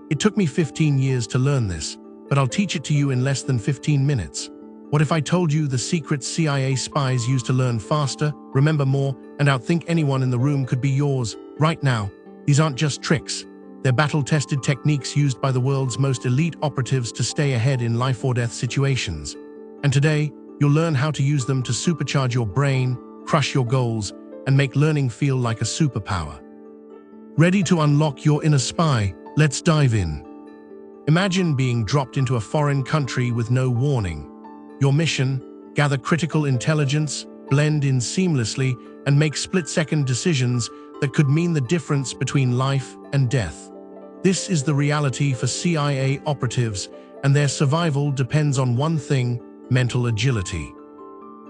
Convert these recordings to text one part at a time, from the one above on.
It took me 15 years to learn this, but I'll teach it to you in less than 15 minutes. What if I told you the secrets CIA spies use to learn faster, remember more, and outthink anyone in the room could be yours right now? These aren't just tricks. They're battle-tested techniques used by the world's most elite operatives to stay ahead in life-or-death situations. And today, you'll learn how to use them to supercharge your brain, crush your goals, and make learning feel like a superpower. Ready to unlock your inner spy? Let's dive in. Imagine being dropped into a foreign country with no warning. Your mission: gather critical intelligence, blend in seamlessly, and make split-second decisions that could mean the difference between life and death. This is the reality for CIA operatives, and their survival depends on one thing: mental agility.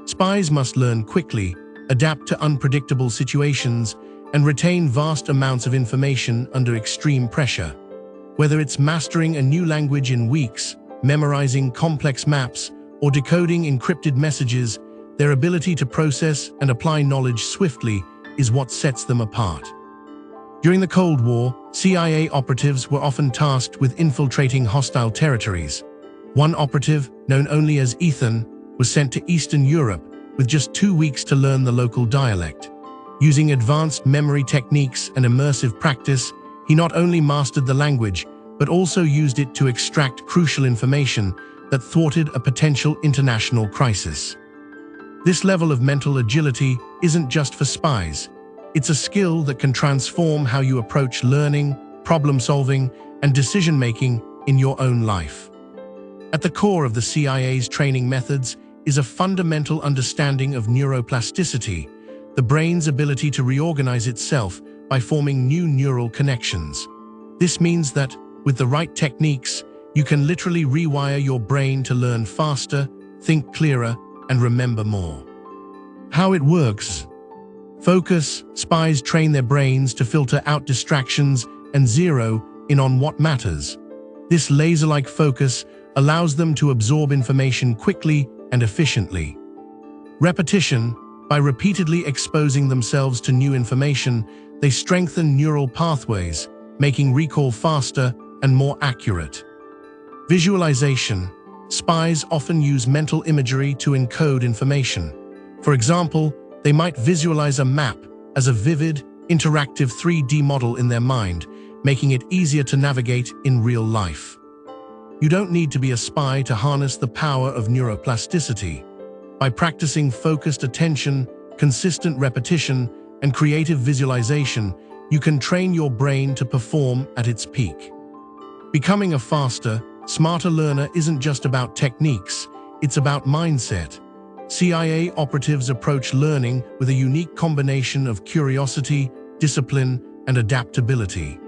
Spies must learn quickly, adapt to unpredictable situations, and retain vast amounts of information under extreme pressure. Whether it's mastering a new language in weeks, memorizing complex maps, or decoding encrypted messages, their ability to process and apply knowledge swiftly is what sets them apart. During the Cold War, CIA operatives were often tasked with infiltrating hostile territories. One operative, known only as Ethan, was sent to Eastern Europe with just 2 weeks to learn the local dialect. Using advanced memory techniques and immersive practice, he not only mastered the language, but also used it to extract crucial information that thwarted a potential international crisis. This level of mental agility isn't just for spies. It's a skill that can transform how you approach learning, problem-solving, and decision-making in your own life. At the core of the CIA's training methods is a fundamental understanding of neuroplasticity, the brain's ability to reorganize itself by forming new neural connections. This means that, with the right techniques, you can literally rewire your brain to learn faster, think clearer, and remember more. How it works. Focus. Spies train their brains to filter out distractions and zero in on what matters. This laser-like focus allows them to absorb information quickly and efficiently. Repetition. By repeatedly exposing themselves to new information, they strengthen neural pathways, making recall faster and more accurate. Visualization. Spies often use mental imagery to encode information. For example, they might visualize a map as a vivid, interactive 3D model in their mind, making it easier to navigate in real life. You don't need to be a spy to harness the power of neuroplasticity. By practicing focused attention, consistent repetition, and creative visualization, you can train your brain to perform at its peak. Becoming a faster, smarter learner isn't just about techniques, it's about mindset. CIA operatives approach learning with a unique combination of curiosity, discipline, and adaptability.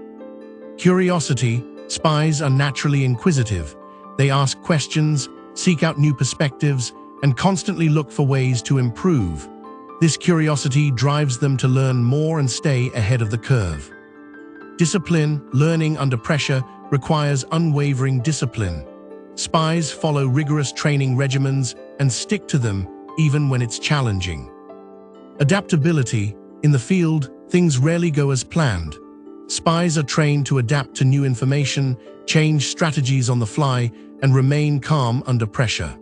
Curiosity. Spies are naturally inquisitive. They ask questions, seek out new perspectives, and constantly look for ways to improve. This curiosity drives them to learn more and stay ahead of the curve. Discipline. Learning under pressure requires unwavering discipline. Spies follow rigorous training regimens and stick to them even when it's challenging. Adaptability. In the field, things rarely go as planned. Spies are trained to adapt to new information, change strategies on the fly, and remain calm under pressure.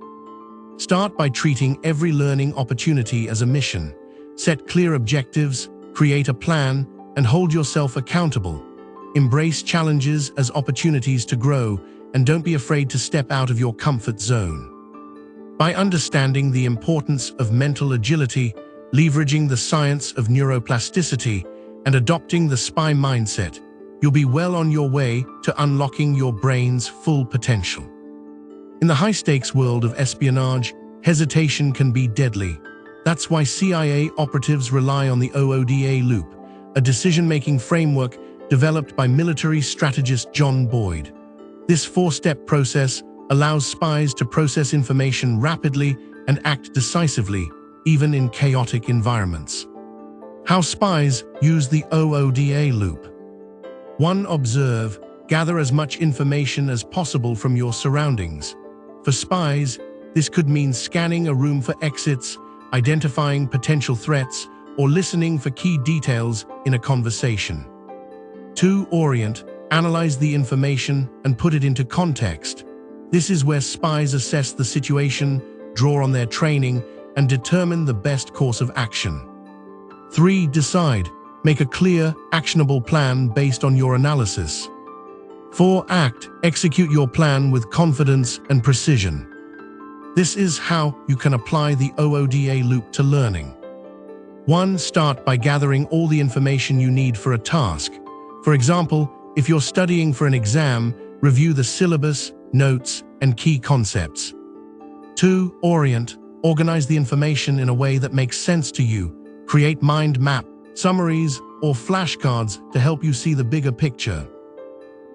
Start by treating every learning opportunity as a mission. Set clear objectives, create a plan, and hold yourself accountable. Embrace challenges as opportunities to grow, and don't be afraid to step out of your comfort zone. By understanding the importance of mental agility, leveraging the science of neuroplasticity, and adopting the spy mindset, you'll be well on your way to unlocking your brain's full potential. In the high-stakes world of espionage, hesitation can be deadly. That's why CIA operatives rely on the OODA Loop, a decision-making framework developed by military strategist John Boyd. This four-step process allows spies to process information rapidly and act decisively, even in chaotic environments. How spies use the OODA Loop. 1. Observe. Gather as much information as possible from your surroundings. For spies, this could mean scanning a room for exits, identifying potential threats, or listening for key details in a conversation. 2. Orient. analyze the information, and put it into context. This is where spies assess the situation, draw on their training, and determine the best course of action. 3. Decide. Make a clear, actionable plan based on your analysis. 4. Act. Execute your plan with confidence and precision. This is how you can apply the OODA loop to learning. 1. Start by gathering all the information you need for a task. For example, if you're studying for an exam, review the syllabus, notes, and key concepts. 2. Orient. Organize the information in a way that makes sense to you. Create mind map, summaries, or flashcards to help you see the bigger picture.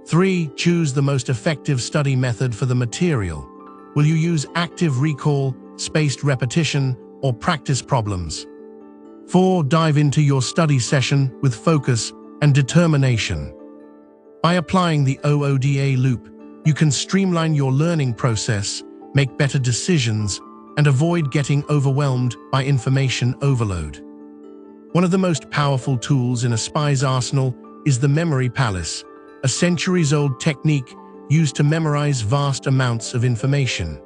3. Choose the most effective study method for the material. Will you use active recall, spaced repetition, or practice problems? 4. Dive into your study session with focus and determination. By applying the OODA loop, you can streamline your learning process, make better decisions, and avoid getting overwhelmed by information overload. One of the most powerful tools in a spy's arsenal is the memory palace, a centuries-old technique used to memorize vast amounts of information.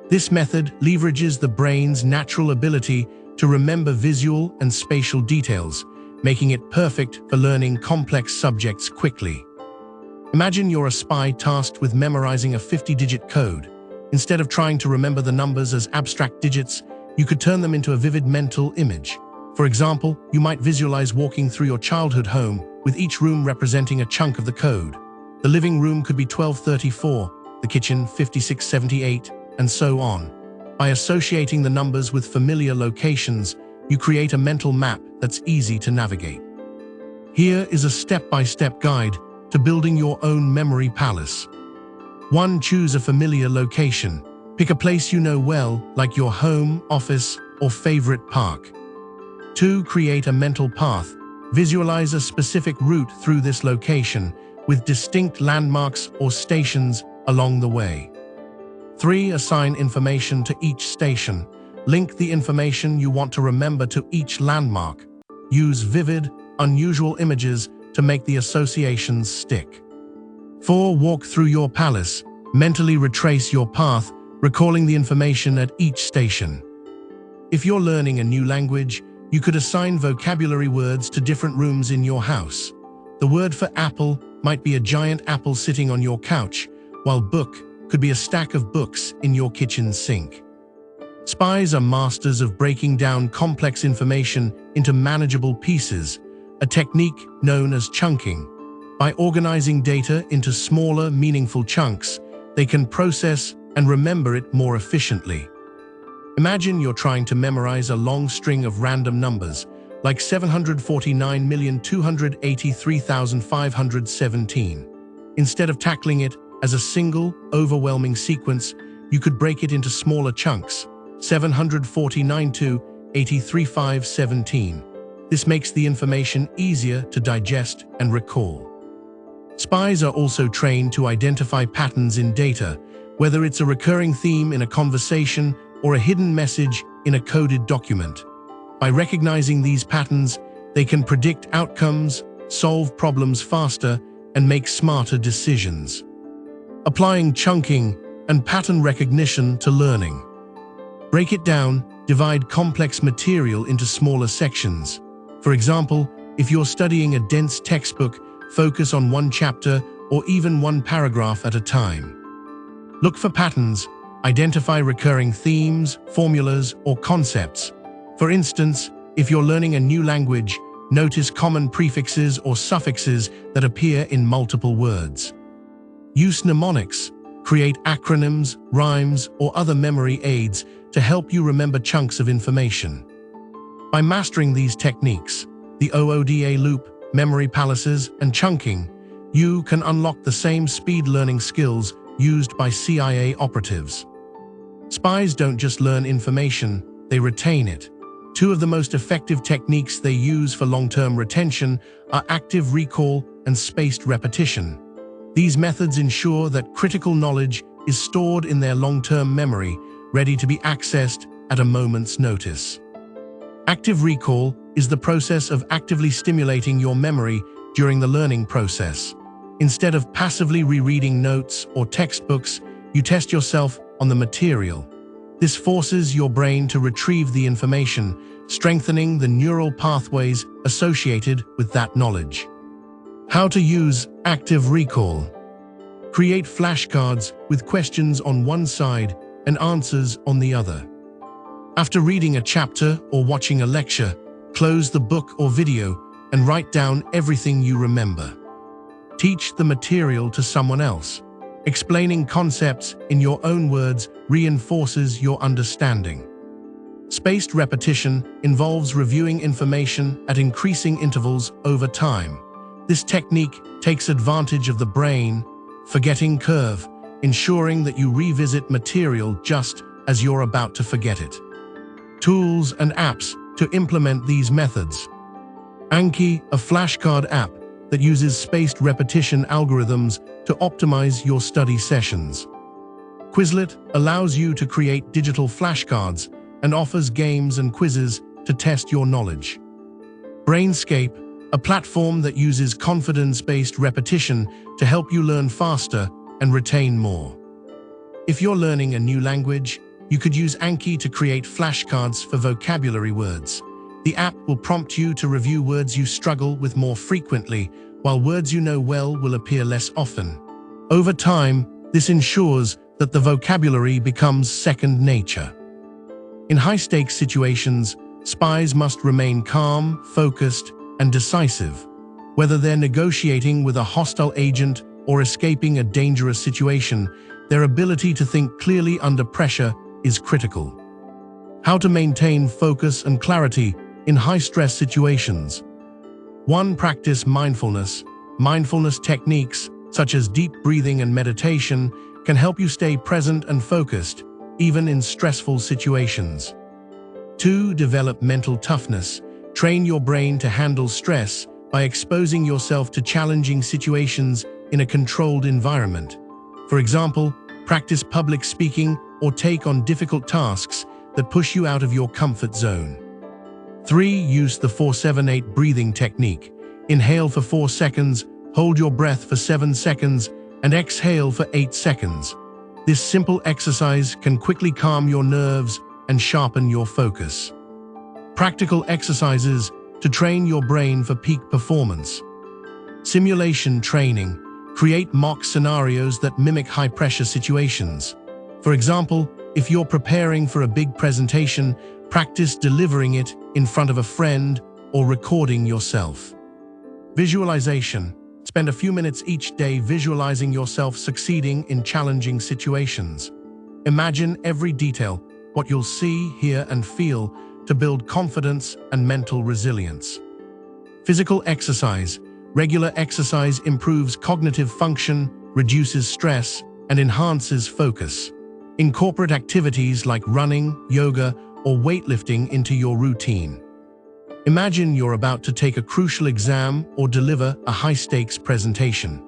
This method leverages the brain's natural ability to remember visual and spatial details, making it perfect for learning complex subjects quickly. Imagine you're a spy tasked with memorizing a 50-digit code. Instead of trying to remember the numbers as abstract digits, you could turn them into a vivid mental image. For example, you might visualize walking through your childhood home, with each room representing a chunk of the code. The living room could be 1234, the kitchen 5678, and so on. By associating the numbers with familiar locations, you create a mental map that's easy to navigate. Here is a step-by-step guide to building your own memory palace. 1. Choose a familiar location. Pick a place you know well, like your home, office, or favorite park. 2. Create a mental path. Visualize a specific route through this location, with distinct landmarks or stations along the way. 3. Assign information to each station. Link the information you want to remember to each landmark. Use vivid, unusual images to make the associations stick. 4. Walk through your palace. Mentally retrace your path, recalling the information at each station. If you're learning a new language, you could assign vocabulary words to different rooms in your house. The word for apple might be a giant apple sitting on your couch, while book could be a stack of books in your kitchen sink. Spies are masters of breaking down complex information into manageable pieces, a technique known as chunking. By organizing data into smaller, meaningful chunks, they can process and remember it more efficiently. Imagine you're trying to memorize a long string of random numbers, like 749,283,517. Instead of tackling it as a single, overwhelming sequence, you could break it into smaller chunks, 749 to 83,517. This makes the information easier to digest and recall. Spies are also trained to identify patterns in data, whether it's a recurring theme in a conversation or a hidden message in a coded document. By recognizing these patterns, they can predict outcomes, solve problems faster, and make smarter decisions. Applying chunking and pattern recognition to learning. Break it down, divide complex material into smaller sections. For example, if you're studying a dense textbook, focus on one chapter or even one paragraph at a time. Look for patterns, identify recurring themes, formulas, or concepts. For instance, if you're learning a new language, notice common prefixes or suffixes that appear in multiple words. Use mnemonics. Create acronyms, rhymes, or other memory aids to help you remember chunks of information. By mastering these techniques, the OODA loop, memory palaces, and chunking, you can unlock the same speed learning skills used by CIA operatives. Spies don't just learn information, they retain it. Two of the most effective techniques they use for long-term retention are active recall and spaced repetition. These methods ensure that critical knowledge is stored in their long-term memory, ready to be accessed at a moment's notice. Active recall is the process of actively stimulating your memory during the learning process. Instead of passively rereading notes or textbooks, you test yourself on the material. This forces your brain to retrieve the information, strengthening the neural pathways associated with that knowledge. How to use active recall. Create flashcards with questions on one side and answers on the other. After reading a chapter or watching a lecture, close the book or video and write down everything you remember. Teach the material to someone else. Explaining concepts in your own words reinforces your understanding. Spaced repetition involves reviewing information at increasing intervals over time. This technique takes advantage of the brain forgetting curve, ensuring that you revisit material just as you're about to forget it. Tools and apps to implement these methods. Anki, a flashcard app that uses spaced repetition algorithms to optimize your study sessions. Quizlet allows you to create digital flashcards and offers games and quizzes to test your knowledge. Brainscape, a platform that uses confidence-based repetition to help you learn faster and retain more. If you're learning a new language, you could use Anki to create flashcards for vocabulary words. The app will prompt you to review words you struggle with more frequently, while words you know well will appear less often. Over time, this ensures that the vocabulary becomes second nature. In high-stakes situations, spies must remain calm, focused, and decisive. Whether they're negotiating with a hostile agent or escaping a dangerous situation, their ability to think clearly under pressure is critical. How to maintain focus and clarity in high-stress situations. 1. Practice mindfulness. Mindfulness techniques, such as deep breathing and meditation, can help you stay present and focused, even in stressful situations. 2. Develop mental toughness. Train your brain to handle stress by exposing yourself to challenging situations in a controlled environment. For example, practice public speaking or take on difficult tasks that push you out of your comfort zone. 3. Use the 4-7-8 breathing technique. Inhale for 4 seconds, hold your breath for 7 seconds, and exhale for 8 seconds. This simple exercise can quickly calm your nerves and sharpen your focus. Practical exercises to train your brain for peak performance. Simulation training. Create mock scenarios that mimic high-pressure situations. For example, if you're preparing for a big presentation, practice delivering it in front of a friend or recording yourself. Visualization. Spend a few minutes each day visualizing yourself succeeding in challenging situations. Imagine every detail, what you'll see, hear, and feel to build confidence and mental resilience. Physical exercise. Regular exercise improves cognitive function, reduces stress, and enhances focus. Incorporate activities like running, yoga, or weightlifting into your routine. Imagine you're about to take a crucial exam or deliver a high-stakes presentation.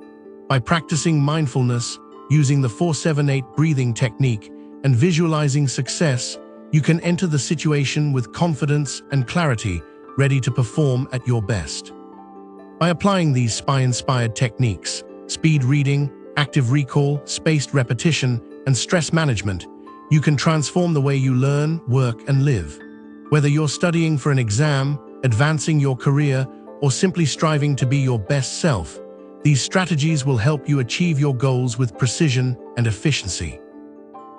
By practicing mindfulness, using the 4-7-8 breathing technique, and visualizing success, you can enter the situation with confidence and clarity, ready to perform at your best. By applying these spy-inspired techniques, speed reading, active recall, spaced repetition, and stress management, you can transform the way you learn, work, and live. Whether you're studying for an exam, advancing your career, or simply striving to be your best self, these strategies will help you achieve your goals with precision and efficiency.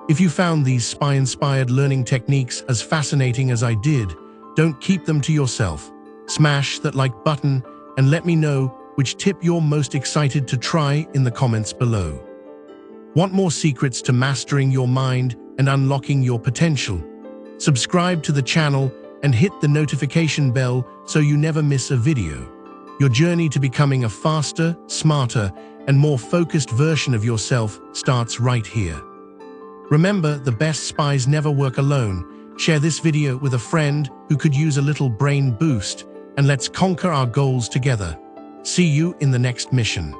If you found these spy-inspired learning techniques as fascinating as I did, don't keep them to yourself. Smash that like button and let me know which tip you're most excited to try in the comments below. Want more secrets to mastering your mind and unlocking your potential? Subscribe to the channel and hit the notification bell so you never miss a video. Your journey to becoming a faster, smarter, and more focused version of yourself starts right here. Remember, the best spies never work alone. Share this video with a friend who could use a little brain boost, and let's conquer our goals together. See you in the next mission.